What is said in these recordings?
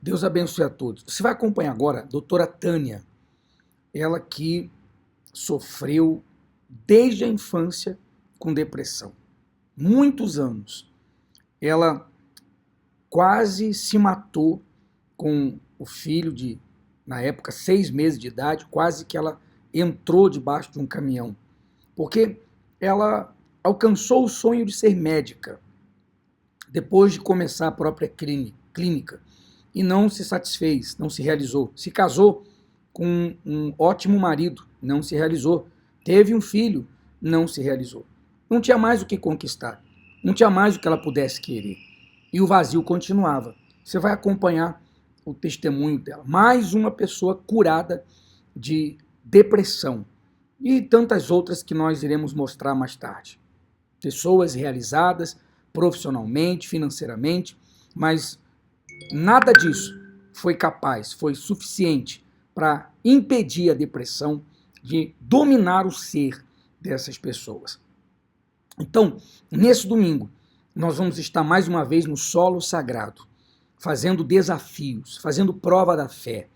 Deus abençoe a todos. Você vai acompanhar agora a doutora Tânia, ela que sofreu desde a infância com depressão. Muitos anos. Ela quase se matou com o filho de, na época, 6 meses de idade, quase que ela entrou debaixo de um caminhão. Porque ela alcançou o sonho de ser médica, depois de começar a própria clínica, e não se satisfez, não se realizou. Se casou com um ótimo marido, não se realizou. Teve um filho, não se realizou. Não tinha mais o que conquistar, não tinha mais o que ela pudesse querer. E o vazio continuava. Você vai acompanhar o testemunho dela. Mais uma pessoa curada de depressão e tantas outras que nós iremos mostrar mais tarde. Pessoas realizadas profissionalmente, financeiramente, mas nada disso foi capaz, foi suficiente para impedir a depressão de dominar o ser dessas pessoas. Então, nesse domingo, nós vamos estar mais uma vez no solo sagrado, fazendo desafios, fazendo prova da fé.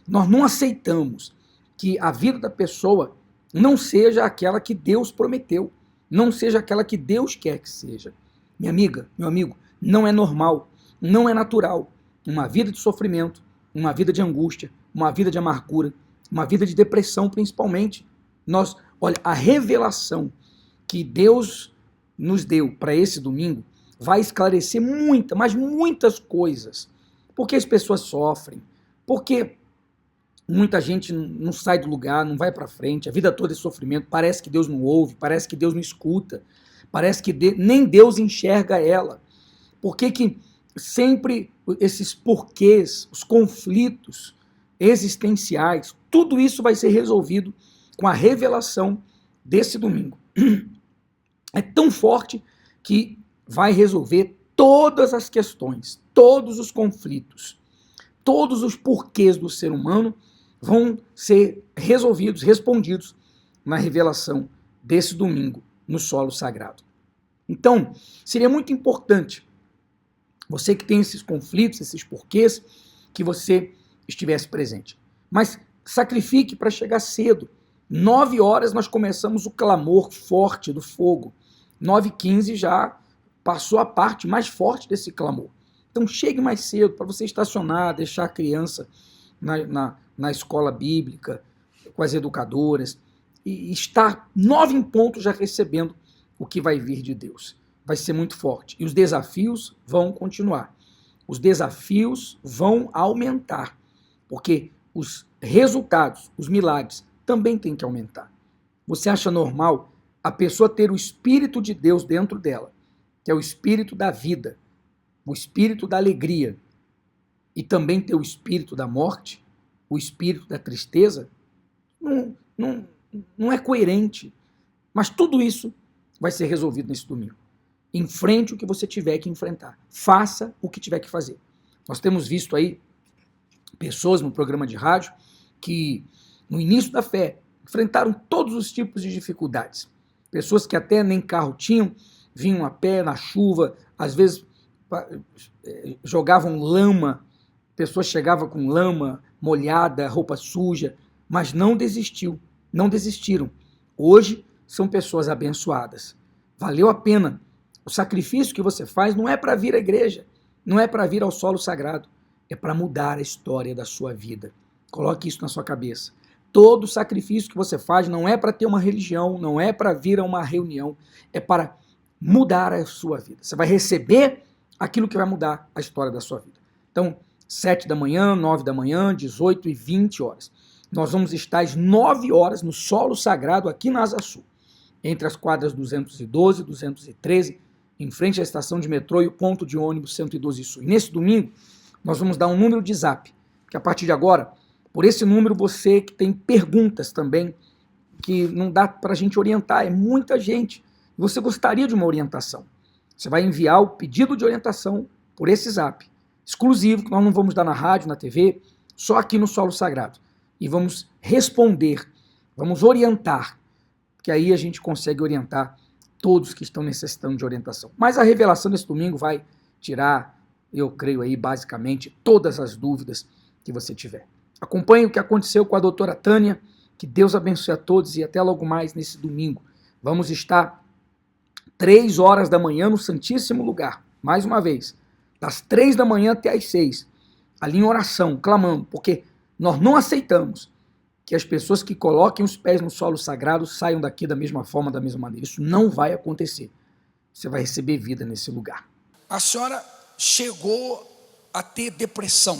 Nós não aceitamos que a vida da pessoa não seja aquela que Deus prometeu, não seja aquela que Deus quer que seja. Minha amiga, meu amigo, não é normal, não é natural uma vida de sofrimento, uma vida de angústia, uma vida de amargura, uma vida de depressão principalmente. Olha, a revelação que Deus nos deu para esse domingo vai esclarecer mas muitas coisas. Por que as pessoas sofrem? Por que muita gente não sai do lugar, não vai para frente, a vida toda é sofrimento, parece que Deus não ouve, parece que Deus não escuta, parece que nem Deus enxerga ela. Por que sempre esses porquês, os conflitos existenciais, tudo isso vai ser resolvido com a revelação desse domingo. É tão forte que vai resolver todas as questões, todos os conflitos, todos os porquês do ser humano vão ser resolvidos, respondidos na revelação desse domingo no solo sagrado. Então, seria muito importante, você que tem esses conflitos, esses porquês, que você estivesse presente. Mas sacrifique para chegar cedo. 9 horas nós começamos o clamor forte do fogo. 9h15 já passou a parte mais forte desse clamor. Então chegue mais cedo para você estacionar, deixar a criança na escola bíblica, com as educadoras, e estar 9 em ponto já recebendo o que vai vir de Deus. Vai ser muito forte. E os desafios vão continuar. Os desafios vão aumentar, porque os resultados, os milagres, também têm que aumentar. Você acha normal a pessoa ter o Espírito de Deus dentro dela, que é o Espírito da vida, o Espírito da alegria, e também ter o Espírito da morte, o Espírito da tristeza? Não é coerente. Mas tudo isso vai ser resolvido nesse domingo. Enfrente o que você tiver que enfrentar. Faça o que tiver que fazer. Nós temos visto aí pessoas no programa de rádio que, no início da fé, enfrentaram todos os tipos de dificuldades. Pessoas que até nem carro tinham, vinham a pé na chuva, às vezes jogavam lama, pessoas chegavam com lama molhada, roupa suja, mas não desistiram. Hoje são pessoas abençoadas. Valeu a pena. O sacrifício que você faz não é para vir à igreja, não é para vir ao solo sagrado, é para mudar a história da sua vida. Coloque isso na sua cabeça. Todo sacrifício que você faz não é para ter uma religião, não é para vir a uma reunião, é para mudar a sua vida. Você vai receber aquilo que vai mudar a história da sua vida. Então, 7 da manhã, 9 da manhã, 18 e 20 horas. Nós vamos estar às 9 horas no solo sagrado aqui na Asa Sul, entre as quadras 212 e 213, em frente à estação de metrô e o ponto de ônibus 112 Sul. E nesse domingo, nós vamos dar um número de zap, que a partir de agora, por esse número, você que tem perguntas também, que não dá para a gente orientar, é muita gente, você gostaria de uma orientação. Você vai enviar o pedido de orientação por esse zap, exclusivo, que nós não vamos dar na rádio, na TV, só aqui no solo sagrado. E vamos responder, vamos orientar, que aí a gente consegue orientar todos que estão necessitando de orientação. Mas a revelação desse domingo vai tirar eu creio aí basicamente todas as dúvidas que você tiver. Acompanhe o que aconteceu com a doutora Tânia, que Deus abençoe a todos e até logo mais nesse domingo. Vamos estar 3 horas da manhã no Santíssimo Lugar, mais uma vez, das 3 da manhã até as 6, ali em oração, clamando, porque nós não aceitamos que as pessoas que coloquem os pés no solo sagrado saiam daqui da mesma forma, da mesma maneira. Isso não vai acontecer. Você vai receber vida nesse lugar. A senhora chegou a ter depressão?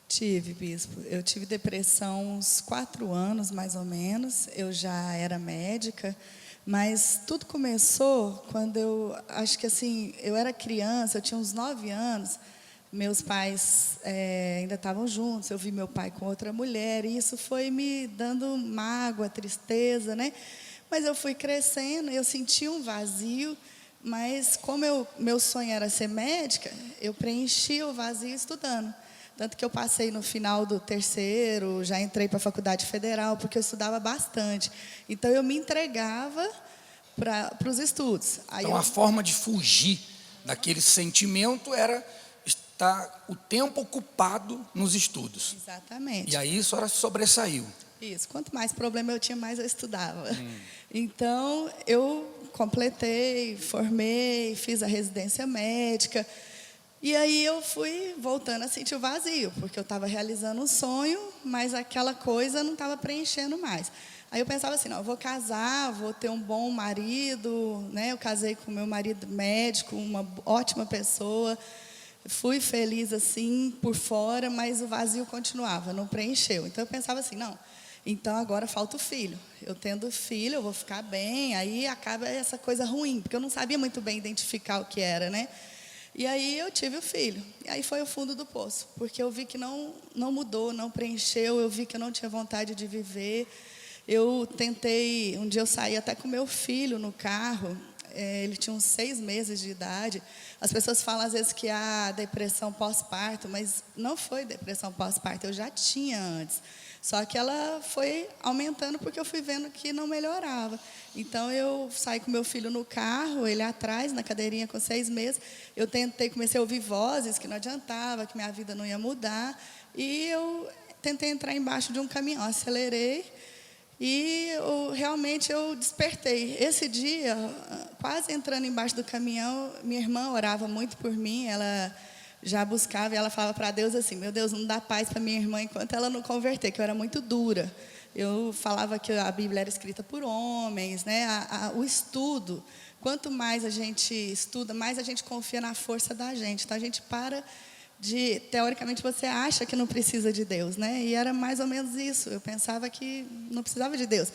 Tive, bispo. Eu tive depressão uns 4 anos, mais ou menos. Eu já era médica, mas tudo começou quando acho que assim, eu era criança, eu tinha uns 9 anos, meus pais ainda estavam juntos, eu vi meu pai com outra mulher, e isso foi me dando mágoa, tristeza, né? Mas eu fui crescendo, eu senti um vazio, mas como meu sonho era ser médica, eu preenchi o vazio estudando. Tanto que eu passei no final do terceiro, já entrei para a faculdade federal, porque eu estudava bastante. Então, eu me entregava para os estudos. Então, a forma de fugir daquele sentimento era estar o tempo ocupado nos estudos. Exatamente. E aí, a senhora sobressaiu. Isso. Quanto mais problema eu tinha, mais eu estudava. Então, eu completei, formei, fiz a residência médica. E aí eu fui voltando a sentir o vazio, porque eu estava realizando um sonho, mas aquela coisa não estava preenchendo mais. Aí eu pensava assim, não, eu vou casar, vou ter um bom marido, né? Eu casei com meu marido médico, uma ótima pessoa. Fui feliz assim por fora, mas o vazio continuava, não preencheu. Então eu pensava assim, não, então agora falta o filho. Eu tendo filho, eu vou ficar bem, aí acaba essa coisa ruim, porque eu não sabia muito bem identificar o que era, né? E aí eu tive o filho. E aí foi o fundo do poço, porque eu vi que não mudou, não preencheu, eu vi que eu não tinha vontade de viver. Eu tentei, um dia eu saí até com meu filho no carro, ele tinha uns 6 meses de idade. As pessoas falam às vezes que há depressão pós-parto, mas não foi depressão pós-parto, eu já tinha antes. Só que ela foi aumentando porque eu fui vendo que não melhorava. Então, eu saí com meu filho no carro, ele atrás, na cadeirinha com 6 meses. Eu comecei a ouvir vozes que não adiantava, que minha vida não ia mudar. E eu tentei entrar embaixo de um caminhão, acelerei. E realmente eu despertei. Esse dia, quase entrando embaixo do caminhão, minha irmã orava muito por mim, ela já buscava e ela falava para Deus assim, meu Deus, não dá paz para minha irmã enquanto ela não converter, que eu era muito dura. Eu falava que a Bíblia era escrita por homens, né? O estudo, quanto mais a gente estuda, mais a gente confia na força da gente. Então a gente para de, teoricamente você acha que não precisa de Deus, né? E era mais ou menos isso, eu pensava que não precisava de Deus.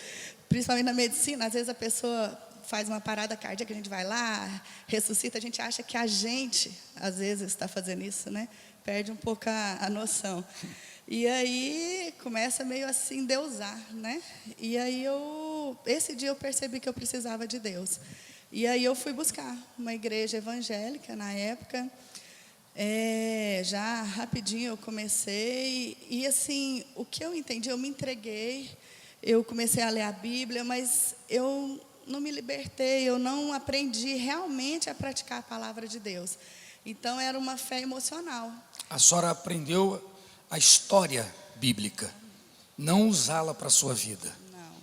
Principalmente na medicina, às vezes a pessoa faz uma parada cardíaca, a gente vai lá, ressuscita, a gente acha que a gente, às vezes, está fazendo isso, né? Perde um pouco a noção. E aí, começa meio assim, deusar, né? E aí, esse dia eu percebi que eu precisava de Deus. E aí, eu fui buscar uma igreja evangélica, na época. Já rapidinho eu comecei. E assim, o que eu entendi, eu me entreguei. Eu comecei a ler a Bíblia, mas eu não me libertei, eu não aprendi realmente a praticar a palavra de Deus. Então, era uma fé emocional. A senhora aprendeu a história bíblica, não usá-la para a sua vida. Não.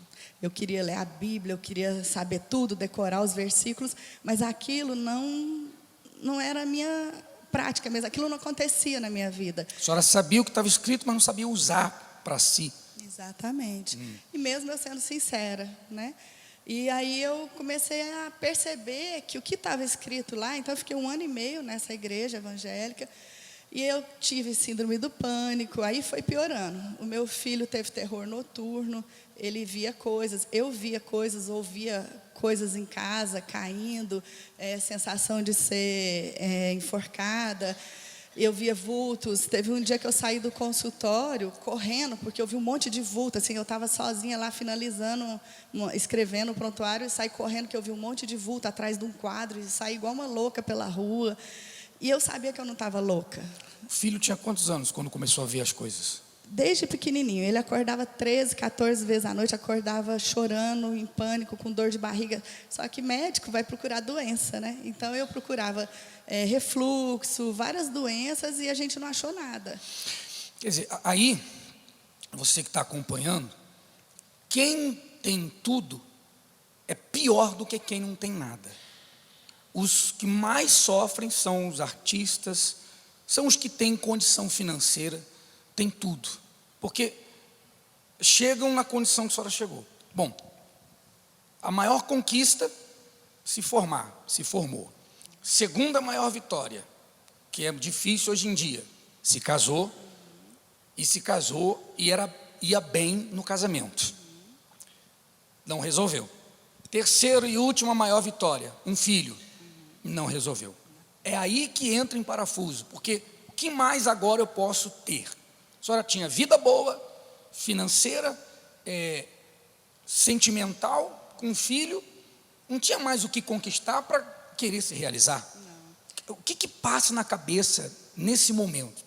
Eu queria ler a Bíblia, eu queria saber tudo, decorar os versículos, mas aquilo não era a minha prática mesmo, aquilo não acontecia na minha vida. A senhora sabia o que estava escrito, mas não sabia usar para si. Exatamente. E mesmo eu sendo sincera, né? E aí eu comecei a perceber que o que estava escrito lá, então eu fiquei 1 ano e meio nessa igreja evangélica, e eu tive síndrome do pânico, aí foi piorando. O meu filho teve terror noturno, ele via coisas, eu via coisas, ouvia coisas em casa, caindo, sensação de ser enforcada. Eu via vultos. Teve um dia que eu saí do consultório correndo, porque eu vi um monte de vulto. Assim, eu estava sozinha lá finalizando, escrevendo o prontuário, e saí correndo, que eu vi um monte de vulto atrás de um quadro, e saí igual uma louca pela rua. E eu sabia que eu não estava louca. O filho tinha quantos anos quando começou a ver as coisas? desde pequenininho. Ele acordava 13, 14 vezes à noite, acordava chorando, em pânico, com dor de barriga. Só que médico vai procurar doença, né? Então eu procurava refluxo, várias doenças e a gente não achou nada. Quer dizer, aí, você que está acompanhando, quem tem tudo é pior do que quem não tem nada. Os que mais sofrem são os artistas, são os que têm condição financeira, têm tudo. Porque chegam na condição que a senhora chegou. Bom, a maior conquista, se formou. Segunda maior vitória, que é difícil hoje em dia, se casou e ia bem no casamento. Não resolveu. Terceira e última maior vitória, um filho. Não resolveu. É aí que entra em parafuso, porque o que mais agora eu posso ter? A senhora tinha vida boa, financeira, sentimental, com um filho, não tinha mais o que conquistar para querer se realizar. Não. O que passa na cabeça nesse momento?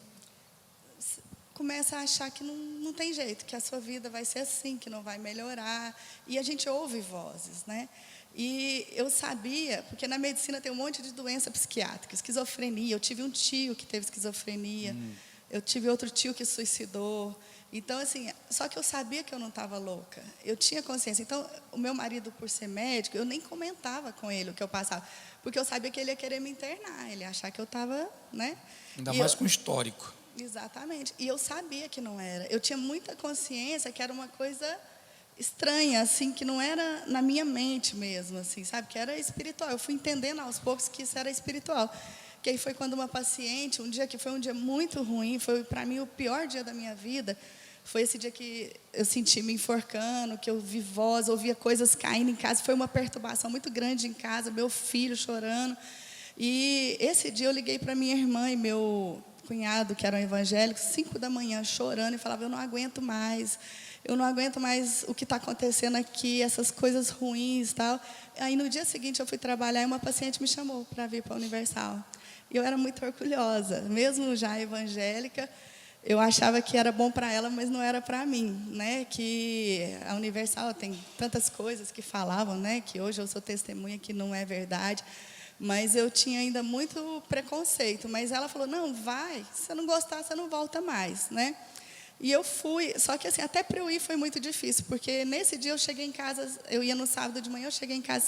Começa a achar que não tem jeito, que a sua vida vai ser assim, que não vai melhorar. E a gente ouve vozes, né? E eu sabia, porque na medicina tem um monte de doença psiquiátrica, esquizofrenia. Eu tive um tio que teve esquizofrenia, eu tive outro tio que suicidou. Então, assim, só que eu sabia que eu não estava louca, eu tinha consciência. Então, o meu marido, por ser médico, eu nem comentava com ele o que eu passava, porque eu sabia que ele ia querer me internar, ele ia achar que eu estava, né? Ainda mais com histórico. Exatamente, e eu sabia que não era. Eu tinha muita consciência que era uma coisa estranha, assim, que não era na minha mente mesmo, assim, sabe? Que era espiritual. Eu fui entendendo aos poucos que isso era espiritual. Que aí foi quando uma paciente, um dia que foi um dia muito ruim, foi para mim o pior dia da minha vida, foi esse dia que eu senti me enforcando, que eu vi voz, ouvia coisas caindo em casa. Foi uma perturbação muito grande em casa, meu filho chorando. E esse dia eu liguei para minha irmã e meu cunhado, que eram evangélicos, 5 da manhã, chorando, e falava: eu não aguento mais o que está acontecendo aqui, essas coisas ruins e tal. Aí no dia seguinte eu fui trabalhar e uma paciente me chamou para vir para a Universal. E eu era muito orgulhosa, mesmo já evangélica, eu achava que era bom para ela, mas não era para mim, né? Que a Universal tem tantas coisas que falavam, né? Que hoje eu sou testemunha que não é verdade. Mas eu tinha ainda muito preconceito. Mas ela falou: não, vai, se você não gostar, você não volta mais, né? E eu fui, só que assim, até para eu ir foi muito difícil, porque nesse dia eu cheguei em casa, eu ia no sábado de manhã, eu cheguei em casa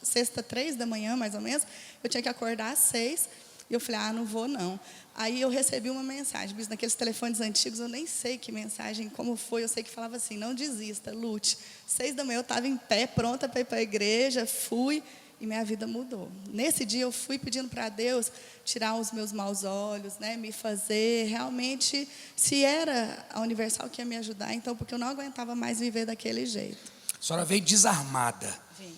sexta 3 da manhã, mais ou menos, eu tinha que acordar às 6, e eu falei: não vou não. Aí eu recebi uma mensagem, naqueles telefones antigos, eu nem sei que mensagem, como foi, eu sei que falava assim: não desista, lute. 6 da manhã eu estava em pé, pronta para ir para a igreja, fui, e minha vida mudou. Nesse dia eu fui pedindo para Deus tirar os meus maus olhos, né, me fazer realmente, se era a Universal que ia me ajudar, então, porque eu não aguentava mais viver daquele jeito. A senhora veio desarmada. Vim.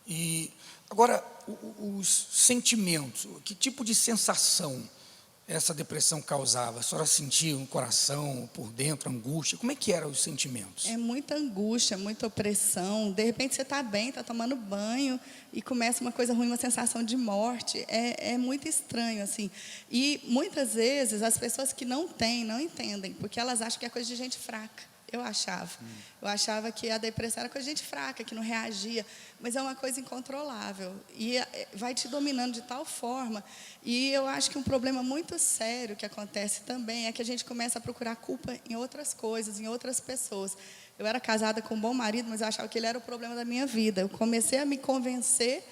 E agora, os sentimentos, que tipo de sensação essa depressão causava? A senhora sentia no coração, por dentro, angústia? Como é que eram os sentimentos? É muita angústia, muita opressão. De repente você está bem, está tomando banho e começa uma coisa ruim, uma sensação de morte. É muito estranho, assim. E muitas vezes as pessoas que não têm, não entendem, porque elas acham que é coisa de gente fraca. Eu achava. Eu achava que a depressão era coisa de gente fraca, que não reagia. Mas é uma coisa incontrolável. E vai te dominando de tal forma. E eu acho que um problema muito sério que acontece também é que a gente começa a procurar culpa em outras coisas, em outras pessoas. Eu era casada com um bom marido, mas eu achava que ele era o problema da minha vida. Eu comecei a me convencer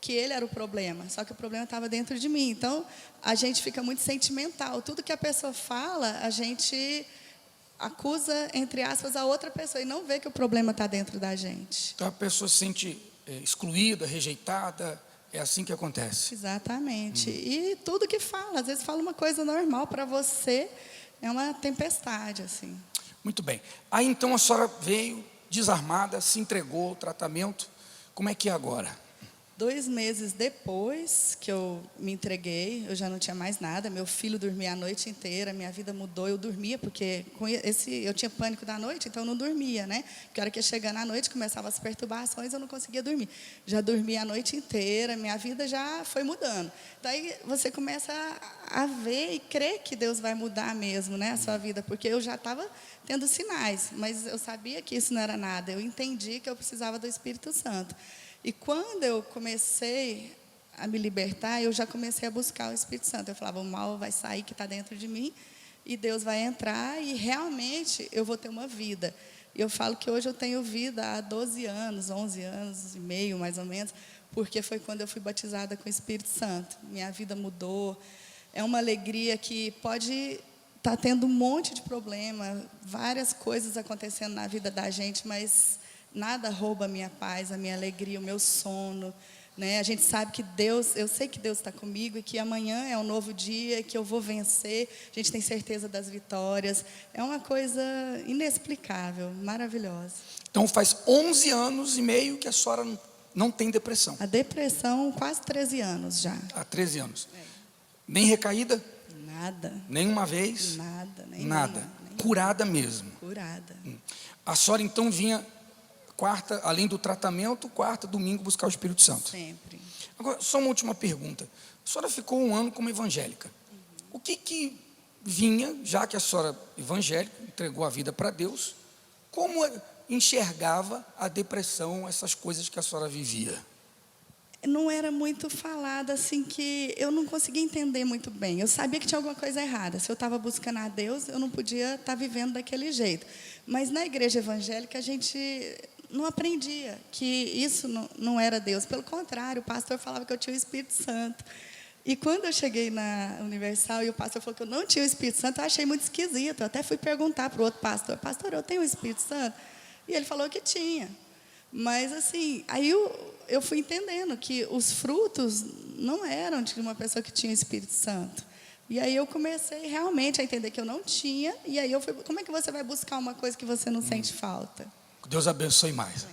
que ele era o problema. Só que o problema estava dentro de mim. Então, a gente fica muito sentimental. Tudo que a pessoa fala, a gente acusa, entre aspas, a outra pessoa e não vê que o problema está dentro da gente. Então a pessoa se sente excluída, rejeitada, é assim que acontece. Exatamente. E tudo que fala, às vezes fala uma coisa normal, para você é uma tempestade, assim. Muito bem. Aí então a senhora veio desarmada, se entregou ao tratamento. Como é que é agora? 2 meses depois que eu me entreguei, eu já não tinha mais nada. Meu filho dormia a noite inteira, minha vida mudou. Eu dormia, porque eu tinha pânico da noite, então eu não dormia, né? Porque a hora que ia chegando à noite, começavam as perturbações, eu não conseguia dormir. Já dormia a noite inteira, minha vida já foi mudando. Daí você começa a ver e crer que Deus vai mudar mesmo, né, a sua vida, porque eu já estava tendo sinais, mas eu sabia que isso não era nada. Eu entendi que eu precisava do Espírito Santo. E quando eu comecei a me libertar, eu já comecei a buscar o Espírito Santo. Eu falava, o mal vai sair que está dentro de mim, e Deus vai entrar, e realmente eu vou ter uma vida. E eu falo que hoje eu tenho vida há 12 anos, 11 anos e meio, mais ou menos, porque foi quando eu fui batizada com o Espírito Santo. Minha vida mudou. É uma alegria que pode estar tendo um monte de problema, várias coisas acontecendo na vida da gente, mas nada rouba a minha paz, a minha alegria, o meu sono, né? A gente sabe que Deus, eu sei que Deus está comigo e que amanhã é um novo dia, que eu vou vencer. A gente tem certeza das vitórias. É uma coisa inexplicável, maravilhosa. Então faz 11 anos e meio que a senhora não tem depressão. A depressão, quase 13 anos já. Há 13 anos. Nem recaída? Nada. Nenhuma vez? Nada. Nada. Curada mesmo. Curada. A senhora então vinha quarta, além do tratamento, quarta, domingo, buscar o Espírito Santo. Sempre. Agora, só uma última pergunta. A senhora ficou 1 ano como evangélica. O que vinha, já que a senhora evangélica, entregou a vida para Deus, como enxergava a depressão, essas coisas que a senhora vivia? Não era muito falada, assim, que eu não conseguia entender muito bem. Eu sabia que tinha alguma coisa errada. Se eu estava buscando a Deus, eu não podia estar vivendo daquele jeito. Mas na igreja evangélica, a gente não aprendia que isso não era Deus. Pelo contrário, o pastor falava que eu tinha o Espírito Santo. E quando eu cheguei na Universal e o pastor falou que eu não tinha o Espírito Santo, eu achei muito esquisito. Eu até fui perguntar para o outro pastor, pastor, eu tenho o Espírito Santo? E ele falou que tinha. Mas, assim, aí eu fui entendendo que os frutos não eram de uma pessoa que tinha o Espírito Santo. E aí eu comecei realmente a entender que eu não tinha. E aí eu fui, como é que você vai buscar uma coisa que você não sente falta? Deus abençoe mais.